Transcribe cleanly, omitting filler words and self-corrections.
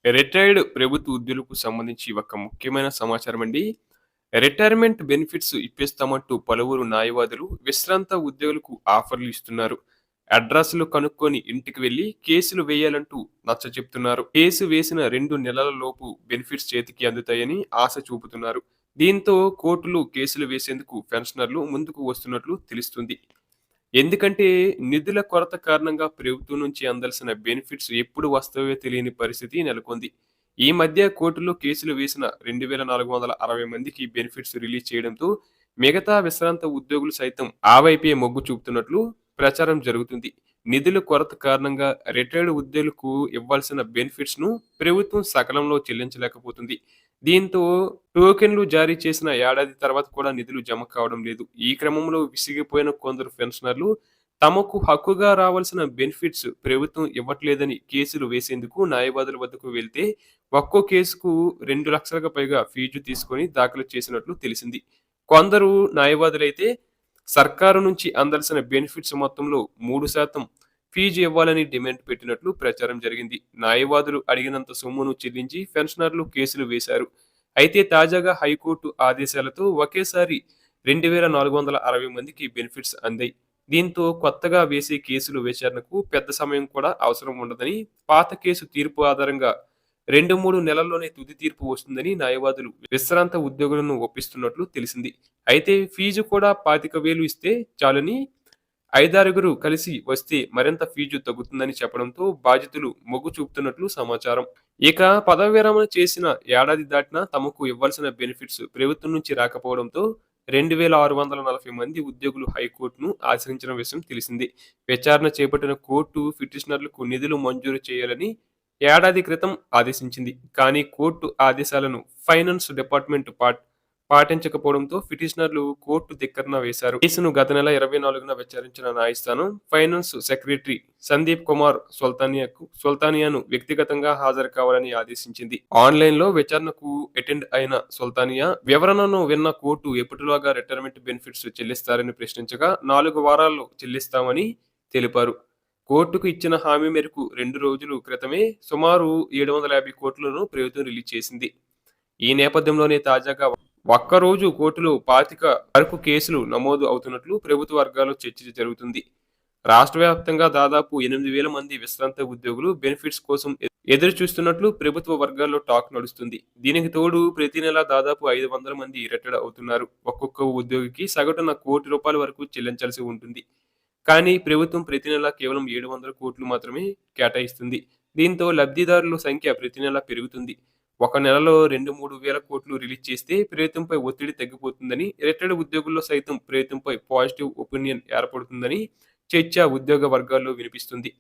Retired ప్రభుత్వ ఉద్యోగులకు సంబంధించి ఒక ముఖ్యమైన సమాచారం అండి. రిటైర్మెంట్ బెనిఫిట్స్ ఇప్పిస్తామంటూ పలువురు న్యాయవాదులు విశ్రాంత ఉద్యోగులకు ఆఫర్లు ఇస్తున్నారు. అడ్రస్లు కనుక్కొని ఇంటికి వెళ్లి కేసులు వేయాలంటూ నచ్చచెప్తున్నారు. కేసు వేసిన 2 నెలల లోపు బెనిఫిట్స్ చేతికి అందుతాయని ఆశ చూపుతున్నారు. దీంతో కోర్టులు కేసులు వేసేందుకు పెన్షనర్లు ముందుకు వస్తున్నట్లు తెలుస్తుంది. ఎందుకంటే నిధుల కొరత కారణంగా ప్రభుత్వం నుంచి అందాల్సిన బెనిఫిట్స్ ఎప్పుడు వస్తాయో తెలియని పరిస్థితి నెలకొంది. ఈ మధ్య కోర్టులో కేసులు వేసిన 2460 మందికి బెనిఫిట్స్ రిలీజ్ చేయడంతో మిగతా విశ్రాంత ఉద్యోగులు సైతం ఆ వైపే మొగ్గు చూపుతున్నట్లు ప్రచారం జరుగుతుంది. నిధుల కొరత కారణంగా రిటైర్డ్ ఉద్యోగులకు ఇవ్వాల్సిన బెనిఫిట్స్ ను ప్రభుత్వం సకాలంలో చెల్లించలేకపోతుంది. దీంతో టోకెన్లు జారీ చేసిన ఏడాది తర్వాత కూడా నిధులు జమ కావడం లేదు. ఈ క్రమంలో విసిగిపోయిన కొందరు పెన్షనర్లు తమకు హక్కుగా రావాల్సిన బెనిఫిట్స్ ప్రభుత్వం ఇవ్వట్లేదని కేసులు వేసేందుకు న్యాయవాదుల వద్దకు వెళ్తే ఒక్కో కేసుకు 2 లక్షలకు పైగా ఫీజు తీసుకొని దాఖలు చేసినట్లు తెలిసింది. కొందరు న్యాయవాదులైతే సర్కారు నుంచి అందాల్సిన బెనిఫిట్స్ మొత్తంలో 3% ఫీజు ఇవ్వాలని డిమాండ్ పెట్టినట్లు ప్రచారం జరిగింది. న్యాయవాదులు అడిగినంత సొమ్మును చెల్లించి పెన్షనర్లు కేసులు వేశారు. అయితే తాజాగా హైకోర్టు ఆదేశాలతో ఒకేసారి 2460 మందికి బెనిఫిట్స్ అందాయి. దీంతో కొత్తగా వేసే కేసుల విచారణకు పెద్ద సమయం కూడా అవసరం ఉండదని, పాత కేసు తీర్పు ఆధారంగా 2, 3 నెలల్లోనే తుది తీర్పు వస్తుందని న్యాయవాదులు విశ్రాంత ఉద్యోగులను ఒప్పిస్తున్నట్లు తెలిసింది. అయితే ఫీజు కూడా 25,000 ఇస్తే చాలని ఐదారుగురు కలిసి వస్తే మరింత ఫీజు తగ్గుతుందని చెప్పడంతో బాధితులు మొగ్గు చూపుతున్నట్లు సమాచారం. ఇక పదవి విరమణ చేసిన ఏడాది దాటినా తమకు ఇవ్వాల్సిన బెనిఫిట్స్ ప్రభుత్వం నుంచి రాకపోవడంతో 2640 మంది ఉద్యోగులు హైకోర్టును ఆశ్రయించిన విషయం తెలిసింది. విచారణ చేపట్టిన కోర్టు పిటిషనర్లకు నిధులు మంజూరు చేయాలని ఏడాది క్రితం ఆదేశించింది. కానీ కోర్టు ఆదేశాలను ఫైనాన్స్ డిపార్ట్మెంట్ పాటించకపోవడంతో పిటిషనర్లు కోర్టు ధిక్కరణ వేశారు. కేసును గత నెల 24న విచారించిన న్యాయస్థానం ఫైనాన్స్ సెక్రటరీ సందీప్ కుమార్ సుల్తానియాను వ్యక్తిగతంగా హాజరు కావాలని ఆదేశించింది. ఆన్లైన్ లో విచారణకు అటెండ్ అయిన సుల్తానియా వివరణను విన్న కోర్టు ఎప్పటిలాగా రిటైర్మెంట్ బెనిఫిట్స్ చెల్లిస్తారని ప్రశ్నించగా 4 వారాల్లో చెల్లిస్తామని తెలిపారు. కోర్టుకు ఇచ్చిన హామీ మేరకు 2 రోజుల క్రితమే సుమారు 750 కోట్లను ప్రభుత్వం రిలీజ్ చేసింది. ఈ నేపథ్యంలోనే తాజాగా ఒక్కరోజు కోర్టులో 25 వరకు కేసులు నమోదు అవుతున్నట్లు ప్రభుత్వ వర్గాల్లో చర్చ జరుగుతుంది. రాష్ట్ర వ్యాప్తంగా దాదాపు 8,000 మంది విశ్రాంత ఉద్యోగులు బెనిఫిట్స్ కోసం ఎదురు చూస్తున్నట్లు ప్రభుత్వ వర్గాల్లో టాక్ నడుస్తుంది. దీనికి తోడు ప్రతి నెల దాదాపు 500 మంది రిటైర్డ్ అవుతున్నారు. ఒక్కొక్క ఉద్యోగికి సగటున ₹1,00,00,000 వరకు చెల్లించాల్సి ఉంటుంది. కానీ ప్రభుత్వం ప్రతి నెల కేవలం 700 కోట్లు మాత్రమే కేటాయిస్తుంది. దీంతో లబ్ధిదారుల సంఖ్య ప్రతి నెల పెరుగుతుంది. ఒక నెలలో 2, 3 వేల కోట్లు రిలీజ్ చేస్తే ప్రభుత్వంపై ఒత్తిడి తగ్గిపోతుందని, రిటైర్డ్ ఉద్యోగుల్లో సైతం ప్రభుత్వంపై పాజిటివ్ ఒపీనియన్ ఏర్పడుతుందని చర్చ ఉద్యోగ వర్గాల్లో వినిపిస్తుంది.